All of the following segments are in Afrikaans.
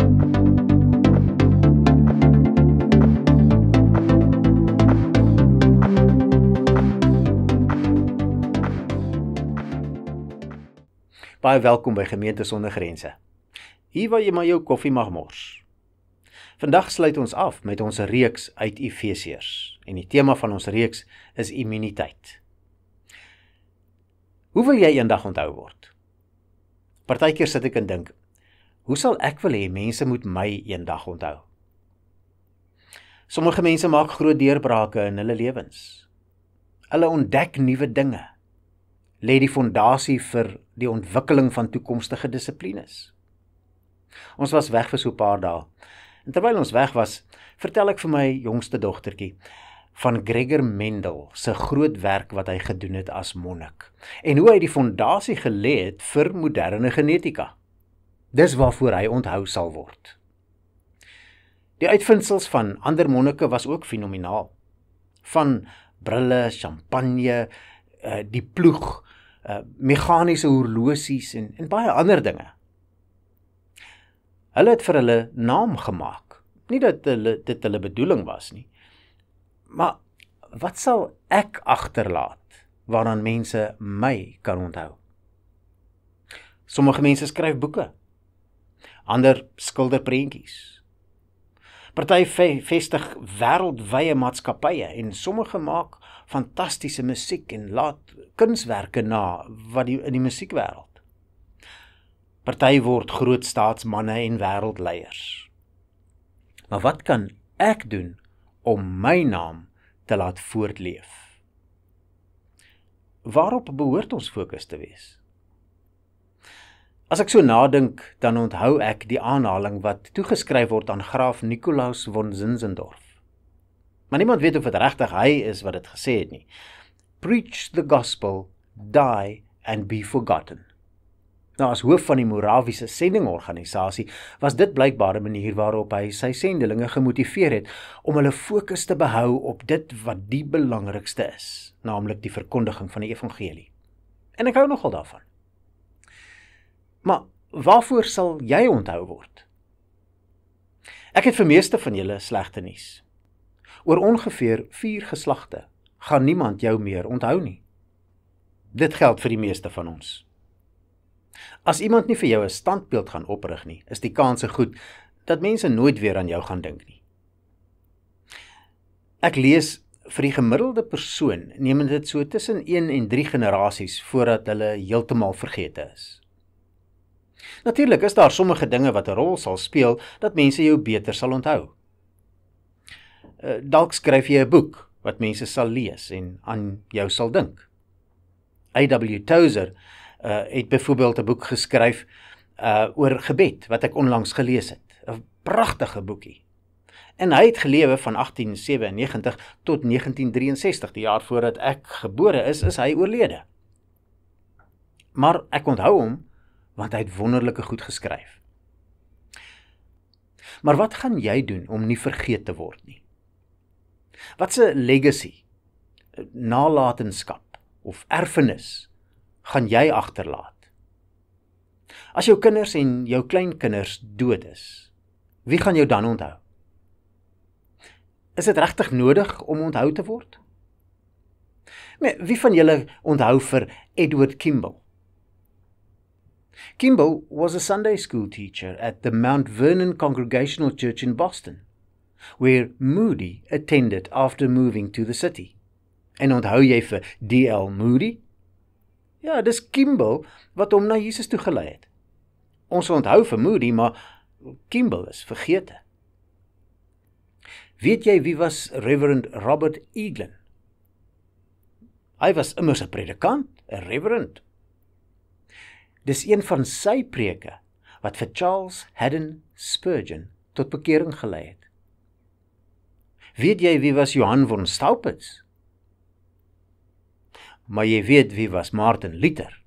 Baie welkom by Gemeente Sonder Grense. Hier waar jy maar jou koffie mag mors. Vandag sluit ons af met ons reeks uit Efesiërs en die tema van ons reeks is immuniteit. Hoe wil jy eendag onthou word? Partykeer sit ek en dink, hoe sal ek wil hê mense moet my eendag onthou? Sommige mense maak groot deurbrake in hulle lewens. Hulle ontdek nuwe dinge. Lê die fondasie vir die ontwikkeling van toekomstige dissiplines. Ons was weg vir so 'n paar dae. En terwyl ons weg was, vertel ek vir my jongste dogtertjie van Gregor Mendel se groot werk wat hy gedoen het as monnik en hoe hy die fondasie gelê het vir moderne genetika. Dis waarvoor hy onthou sal word. Die uitvindsels van ander monnike was ook fenomenaal. Van brille, champagne, die ploeg, meganiese horlosies en baie ander dinge. Hulle het vir hulle naam gemaak. Nie dat dit hulle bedoeling was nie. Maar wat sal ek agterlaat waaraan mense my kan onthou? Sommige mense skryf boeke. Ander skilder prentjies. Party vestig wêreldwye maatskappye en sommige maak fantastiese musiek en laat kunswerke na wat in die musiekwêreld. Party word groot staatsmanne en wêreldleiers. Maar wat kan ek doen om my naam te laat voortleef? Waarop behoort ons fokus te wees? As ek so nadink, dan onthou ek die aanhaling wat toegeskryf word aan graaf Nikolaus von Zinzendorf. Maar niemand weet of dit regtig hy is wat dit gesê het nie. Preach the gospel, die and be forgotten. Nou, as hoof van die Morawiese sendingorganisasie was dit blykbaar 'n manier waarop hy sy sendelinge gemotiveer het om hulle fokus te behou op dit wat die belangrikste is, naamlik die verkondiging van die evangelie. En ek hou nogal daarvan. Maar waarvoor sal jy onthou word? Ek het vir meeste van julle slegte nuus. Oor ongeveer 4 geslagte gaan niemand jou meer onthou nie. Dit geld vir die meeste van ons. As iemand nie vir jou 'n standbeeld gaan oprig nie, is die kanse goed dat mense nooit weer aan jou gaan dink nie. Ek lees vir die gemiddelde persoon neem dit so tussen 1 en 3 generasies voordat hulle heeltemal vergete is. Natuurlik is daar sommige dinge wat 'n rol sal speel dat mense jou beter sal onthou. Dalk skryf jy 'n boek wat mense sal lees en aan jou sal dink. A.W. Tozer het byvoorbeeld 'n boek geskryf oor gebed wat ek onlangs gelees het. 'n Pragtige boekie. En hy het gelewe van 1897 tot 1963, die jaar voordat ek gebore is hy oorlede. Maar ek onthou hom want hy het wonderlike goed geskryf. Maar wat gaan jy doen om nie vergeet te word nie? Wat 'n legacy, nalatenskap of erfenis gaan jy agterlaat? As jou kinders en jou kleinkinders dood is, wie gaan jou dan onthou? Is dit regtig nodig om onthou te word? Wie van julle onthou vir Edward Kimball? Kimball was a Sunday school teacher at the Mount Vernon Congregational Church in Boston, where Moody attended after moving to the city. En onthou jy vir D.L. Moody? Ja, dis Kimball wat hom na Jesus toe gelei het. Ons onthou vir Moody, maar Kimball is vergete. Weet jy wie was Reverend Robert Eaglin? Hy was immers 'n predikant, 'n reverend. Dis een van sy preke wat vir Charles Haddon Spurgeon tot bekering gelei het. Weet jy wie was Johann von Staupitz? Maar jy weet wie was Martin Luther.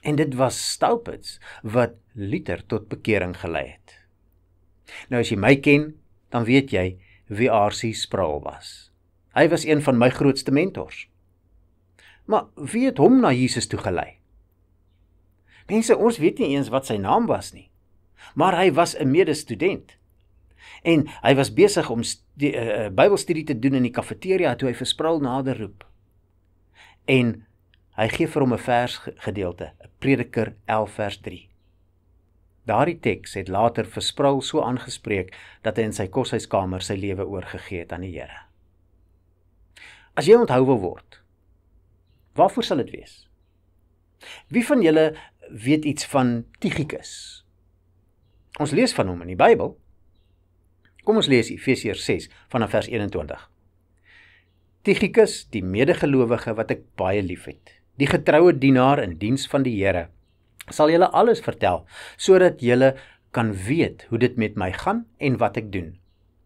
En dit was Staupitz wat Luther tot bekering gelei het. Nou as jy my ken, dan weet jy wie R.C. Sproul was. Hy was een van my grootste mentors. Maar wie het hom na Jesus toe gelei? Mense, ons weet nie eens wat sy naam was nie. maar hy was 'n medestudent. En hy was besig om Bybelstudie te doen in die kafeteria toe hy vir Sproul nader roep. En hy gee vir hom 'n versgedeelte, Prediker 11 vers 3. Daardie teks het later vir Sproul so aangespreek dat hy in sy koshuiskamer sy lewe oorgegee het aan die Here. As jy onthou wil word, waarvoor sal dit wees? Wie van julle weet iets van Tychicus? Ons lees van hom in die Bybel. Kom ons lees Efesiërs 6 vanaf vers 21. Tychicus, die medegelowige wat ek baie lief het, die getroue dienaar in diens van die Here, sal julle alles vertel, sodat julle kan weet hoe dit met my gaan en wat ek doen.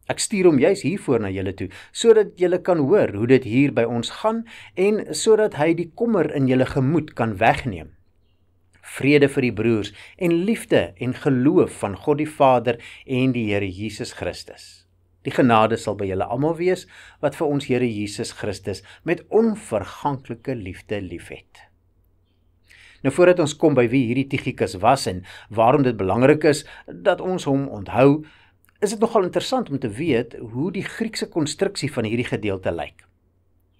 Ek stuur hom juis hiervoor na julle toe, sodat julle kan hoor hoe dit hier by ons gaan en sodat hy die kommer in julle gemoed kan wegneem. Vrede vir die broers en liefde en geloof van God die Vader en die Here Jesus Christus. Die genade sal by julle almal wees wat vir ons Here Jesus Christus met onverganklike liefde liefhet. Nou voordat ons kom by wie hierdie Tychicus was en waarom dit belangrik is dat ons hom onthou, is dit nogal interessant om te weet hoe die Griekse konstruksie van hierdie gedeelte lyk.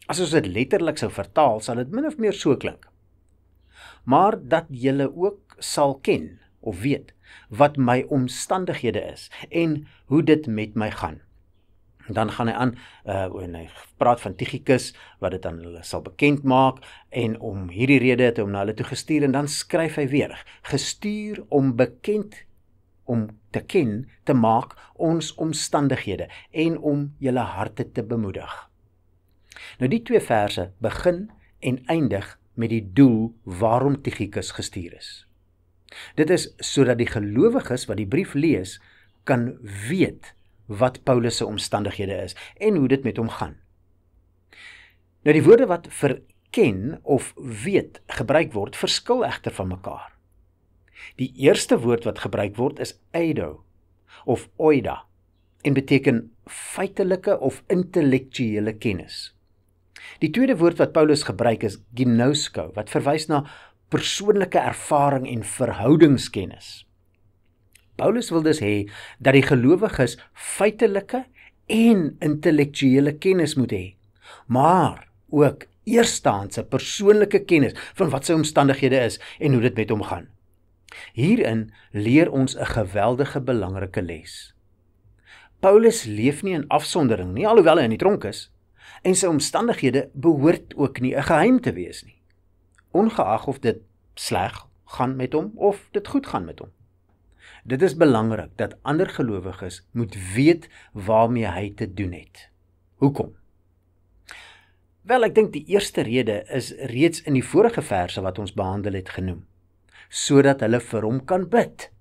As ons dit letterlik sou vertaal, sal dit min of meer so klink. Maar dat julle ook sal ken of weet wat my omstandighede is en hoe dit met my gaan. Dan gaan hy aan, en hy praat van Tychicus, wat dit aan hulle sal bekend maak, en om hierdie rede het hy hom na hulle toe gestuur, en dan skryf hy weer, gestuur om bekend, om te ken, te maak ons omstandighede, en om julle harte te bemoedig. Nou die 2 verse begin en eindig met die doel waarom Tychicus gestuur is. Dit is sodat die gelowiges wat die brief lees, kan weet wat Paulus se omstandighede is en hoe dit met hom gaan. Nou die woorde wat vir ken of weet gebruik word, verskil egter van mekaar. Die eerste woord wat gebruik word is eido of oida en beteken feitelike of intellektuele kennis. Die tweede woord wat Paulus gebruik is ginosko, wat verwys na persoonlike ervaring en verhoudingskennis. Paulus wil dus hê dat die gelowiges feitelike en intellektuele kennis moet hê, maar ook eerstehandse persoonlike kennis van wat sy omstandighede is en hoe dit met hom gaan. Hierin leer ons 'n geweldige belangrike les. Paulus leef nie in afsondering nie, alhoewel hy in die tronk is, en sy omstandighede behoort ook nie 'n geheim te wees nie, ongeag of dit sleg gaan met hom of dit goed gaan met hom. Dit is belangrik dat ander gelowiges moet weet waarmee hy te doen het. Hoekom? Wel, ek dink die eerste rede is reeds in die vorige verse wat ons behandel het genoem, sodat hulle vir hom kan bid.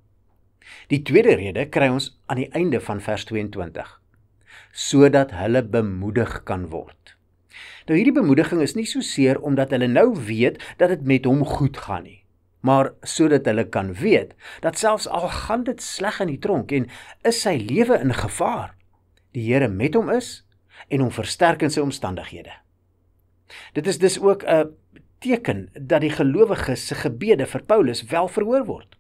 Die tweede rede kry ons aan die einde van vers 22, sodat hulle bemoedig kan word. Nou hierdie bemoediging is nie so seer omdat hulle nou weet dat dit met hom goed gaan nie, maar sodat hulle kan weet dat selfs al gaan dit sleg in die tronk en is sy lewe in gevaar, die Here met hom is en hom versterk in sy omstandighede. Dit is dus ook 'n teken dat die gelowiges se gebede vir Paulus wel verhoor word.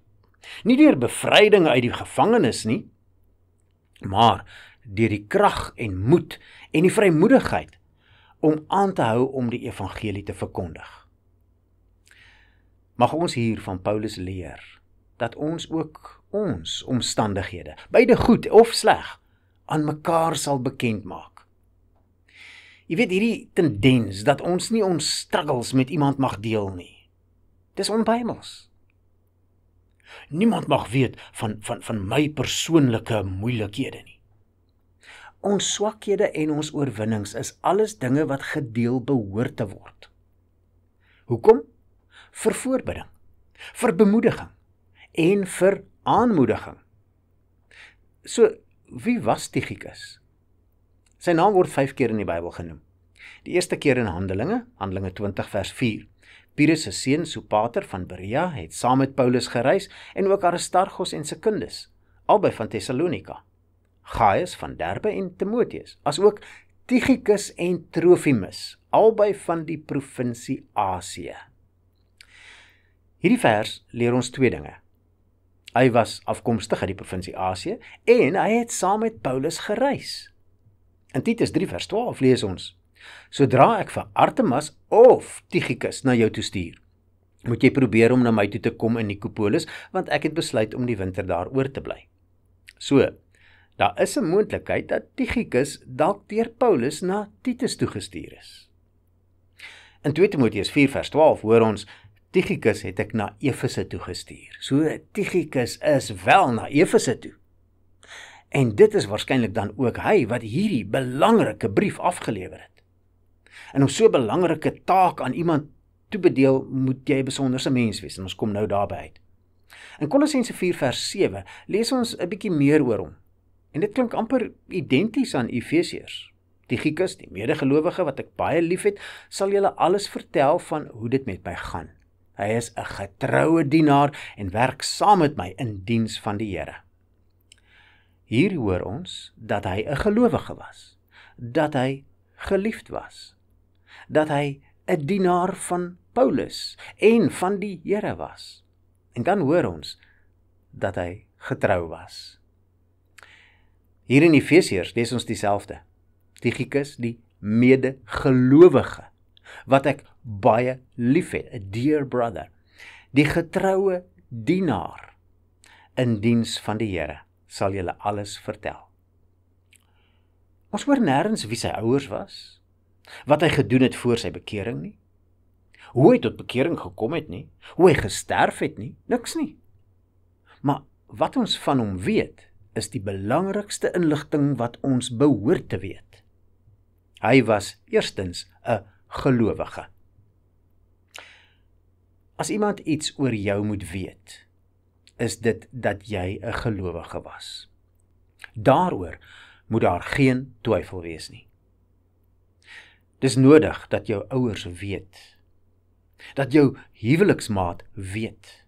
Nie deur bevryding uit die gevangenis nie, maar deur die krag en moed en die vrymoedigheid om aan te hou om die evangelie te verkondig. Mag ons hier van Paulus leer dat ons ook ons omstandighede, beide goed of sleg, aan mekaar sal bekend maak. Jy weet, hierdie tendens dat ons nie ons struggles met iemand mag deel nie. Dis onbybels. Niemand mag weet van my persoonlike moeilikhede nie. Ons swakhede en ons oorwinnings is alles dinge wat gedeel behoort te word. Hoekom? Vir voorbidding, vir bemoediging en vir aanmoediging. So, wie was Tychicus? Sy naam word 5 keer in die Bybel genoem. Die eerste keer in Handelinge 20 vers 4. Pyrrhus se seun Sopater van Berea het saam met Paulus gereis en ook Aristarchus en Secundus, albei van Thessalonika. Gaius van Derbe en Timotheus, as ook Tychicus en Trofimus, albei van die provinsie Asië. Hierdie vers leer ons 2 dinge. Hy was afkomstig uit die provinsie Asië en hy het saam met Paulus gereis. In Titus 3 vers 12 lees ons: Sodra ek vir Artemas of Tychicus na jou toe stuur, moet jy probeer om na my toe te kom in Nikopolis, want ek het besluit om die winter daar oor te bly. So, daar is 'n moontlikheid dat Tychicus dalk deur Paulus na Titus toegestuur is. In 2 Timoteus 4 vers 12 hoor ons: Tychicus het ek na Efese toegestuur. So Tychicus is wel na Efese toe. En dit is waarskynlik dan ook hy wat hierdie belangrike brief afgelewer het. En om so 'n belangrike taak aan iemand toebedeel, moet jy 'n besonderse mens wees, en ons kom nou daarby uit. In Kolossense 4 vers 7 lees ons 'n bietjie meer oor hom. En dit klink amper identies aan Efesiërs. Tychicus, die medegelowige wat ek baie liefhet, sal julle alles vertel van hoe dit met my gaan. Hy is 'n getroue dienaar en werk saam met my in diens van die Here. Hier hoor ons dat hy 'n gelowige was, dat hy geliefd was, dat hy 'n dienaar van Paulus en van die Here was. En dan hoor ons dat hy getrou was. Hier in Efesiërs lees ons dieselfde. Tychicus, die medegelowige, wat ek baie liefhet, a dear brother, die getroue dienaar in diens van die Here, sal julle alles vertel. Ons hoor nêrens wie sy ouers was, wat hy gedoen het voor sy bekering nie, hoe hy tot bekering gekom het nie, hoe hy gesterf het nie, niks nie. Maar wat ons van hom weet, is die belangrikste inligting wat ons behoort te weet. Hy was eerstens 'n gelowige. As iemand iets oor jou moet weet, is dit dat jy 'n gelowige was. Daaroor moet daar geen twyfel wees nie. Dis nodig dat jou ouers weet, dat jou huweliksmaat weet,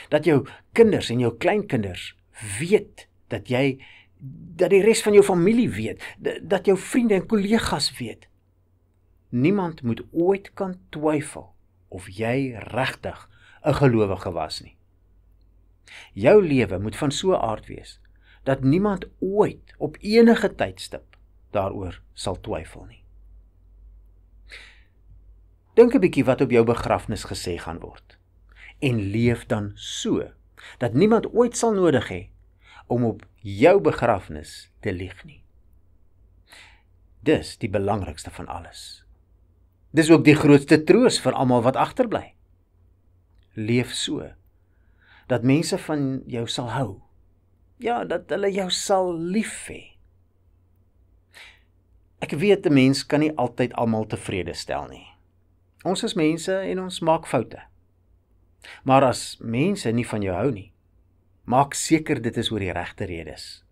dat jou kinders en jou kleinkinders weet, dat die res van jou familie weet, dat jou vriende en kollegas weet. Niemand moet ooit kan twyfel of jy regtig 'n gelowige was nie. Jou lewe moet van so 'n aard wees, dat niemand ooit op enige tydstip daaroor sal twyfel nie. Dink 'n bietjie wat op jou begrafnis gesê gaan word, en leef dan so, dat niemand ooit sal nodig hê om op jou begrafnis te lieg nie. Dis die belangrikste van alles. Dis ook die grootste troos vir almal wat agterbly. Leef so, dat mense van jou sal hou. Ja, dat hulle jou sal lief hê. Ek weet 'n mens kan nie altyd almal tevrede stel nie. Ons is mense en ons maak foute. Maar as mense nie van jou hou nie, maak seker dit is oor die regte redes.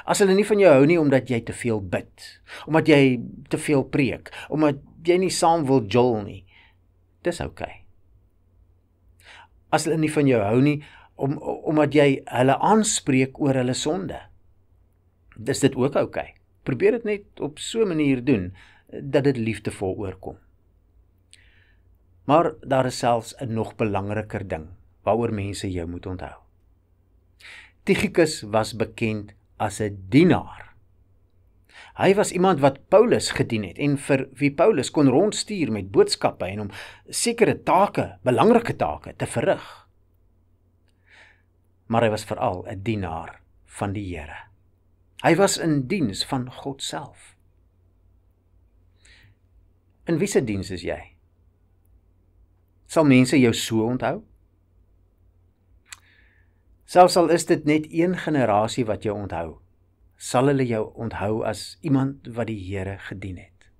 As hulle nie van jou hou nie omdat jy te veel bid, omdat jy te veel preek, omdat jy nie saam wil jol nie, dis oukei. As hulle nie van jou hou nie, omdat jy hulle aanspreek oor hulle sonde, dis dit ook oukei. Probeer dit net op so 'n manier doen, dat dit liefdevol oorkom. Maar daar is selfs 'n nog belangriker ding, waaroor mense jou moet onthou. Tychicus was bekend as 'n dienaar. Hy was iemand wat Paulus gedien het, en vir wie Paulus kon rondstuur met boodskappe en om sekere take, belangrike take, te verrig. Maar hy was veral 'n dienaar van die Here. Hy was in diens van God self. In wie se diens is jy? Sal mense jou so onthou? Selfs al is dit net een generasie wat jou onthou, sal hulle jou onthou as iemand wat die Here gedien het.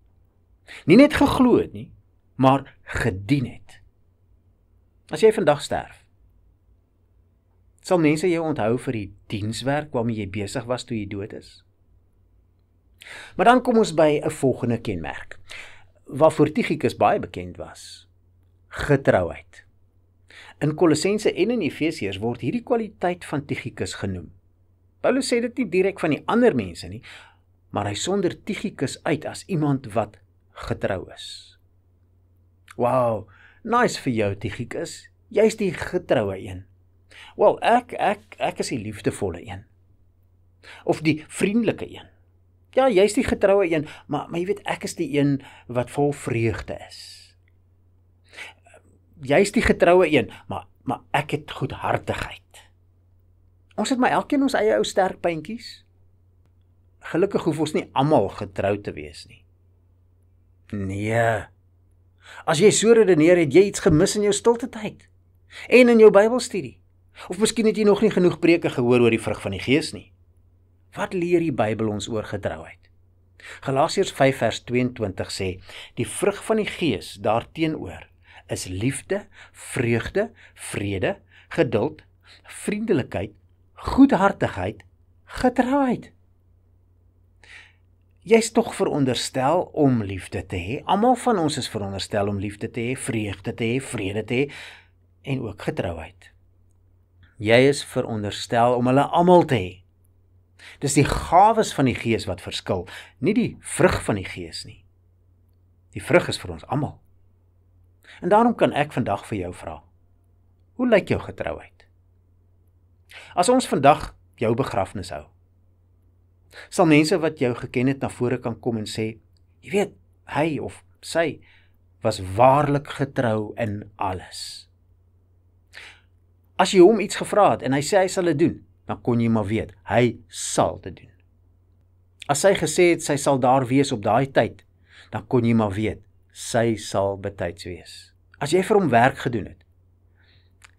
Nie net geglo het nie, maar gedien het. As jy vandag sterf, sal mense jou onthou vir die dienswerk waarmee jy besig was toe jy dood is. Maar dan kom ons by 'n volgende kenmerk, waarvoor Tychicus baie bekend was: getrouheid. In Kolossense en in Efesiërs word hierdie kwaliteit van Tychicus genoem. Paulus sê dit nie direk van die ander mense nie, maar hy sonder Tychicus uit as iemand wat getrou is. Wow, nice vir jou Tychicus, jy's die getroue een. Wel, ek is die liefdevolle een. Of die vriendelike een. Ja, jy's die getroue een, maar jy weet, ek is die een wat vol vreugde is. Jy's die getroue een, maar ek het goedhartigheid. Ons het maar elkeen ons eie ou sterk puntjies. Gelukkig hoef ons nie almal getrou te wees nie. Nee. As jy so redeneer, het jy iets gemis in jou stilte tyd. En in jou Bybelstudie. Of miskien het jy nog nie genoeg preke gehoor oor die vrug van die Gees nie. Wat leer die Bybel ons oor getrouheid? Galasiërs 5 vers 22 sê, die vrug van die Gees daarteenoor is liefde, vreugde, vrede, geduld, vriendelikheid, goedhartigheid, getrouheid. Jy's tog veronderstel om liefde te hê. Almal van ons is veronderstel om liefde te hê, vreugde te hê, vrede te hê en ook getrouheid. Jy is veronderstel om hulle almal te hê. Dis die gawes van die Gees wat verskil, nie die vrug van die Gees nie. Die vrug is vir ons almal. En daarom kan ek vandag vir jou vra, hoe lyk jou getrouheid? As ons vandag jou begrafnis hou, sal mense wat jou geken het na vore kan kom en sê, jy weet, hy of sy was waarlik getrou in alles. As jy hom iets gevra het en hy sê hy sal dit doen, dan kon jy maar weet, hy sal dit doen. As sy gesê het, sy sal daar wees op daai tyd, dan kon jy maar weet, sy sal betyds wees. As jy vir hom werk gedoen het,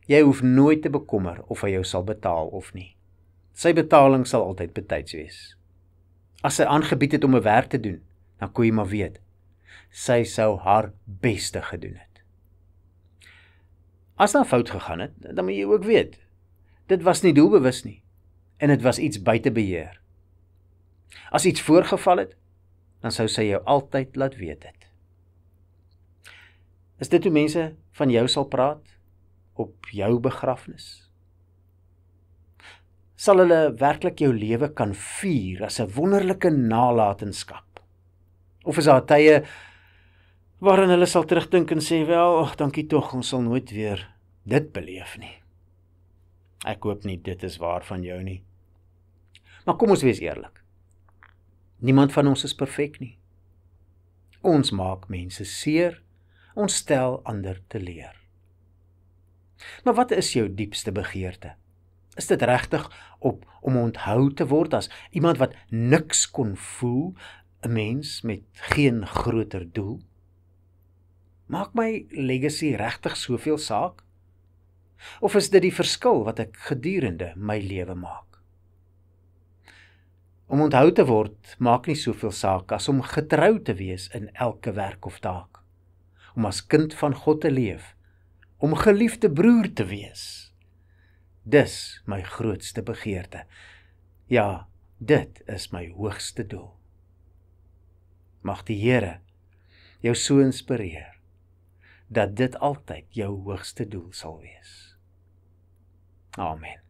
jy hoef nooit te bekommer of hy jou sal betaal of nie. Sy betaling sal altyd betyds wees. As sy aangebied het om 'n werk te doen, dan kon jy maar weet, sy sou haar beste gedoen het. As daar fout gegaan het, dan moet jy ook weet, dit was nie doelbewus nie, en dit was iets buite beheer. As iets voorgeval het, dan sou sy jou altyd laat weet het. Is dit hoe mense van jou sal praat, op jou begrafnis? Sal hulle werklik jou lewe kan vier as 'n wonderlike nalatenskap? Of is daar tye waarin hulle sal terugdink en sê, wel, dankie tog, ons sal nooit weer dit beleef nie. Ek hoop nie dit is waar van jou nie. Maar kom ons wees eerlik. Niemand van ons is perfek nie. Ons maak mense seer, ons stel ander teleur. Maar wat is jou diepste begeerte? Is dit regtig om onthou te word as iemand wat niks kon voel, 'n mens met geen groter doel? Maak my legacy regtig soveel saak? Of is dit die verskil wat ek gedurende my lewe maak? Om onthou te word maak nie soveel saak as om getrou te wees in elke werk of taak. Om as kind van God te leef, om geliefde broer te wees. Dis my grootste begeerte. Ja, dit is my hoogste doel. Mag die Here jou so inspireer, dat dit altyd jou hoogste doel sal wees. Amen.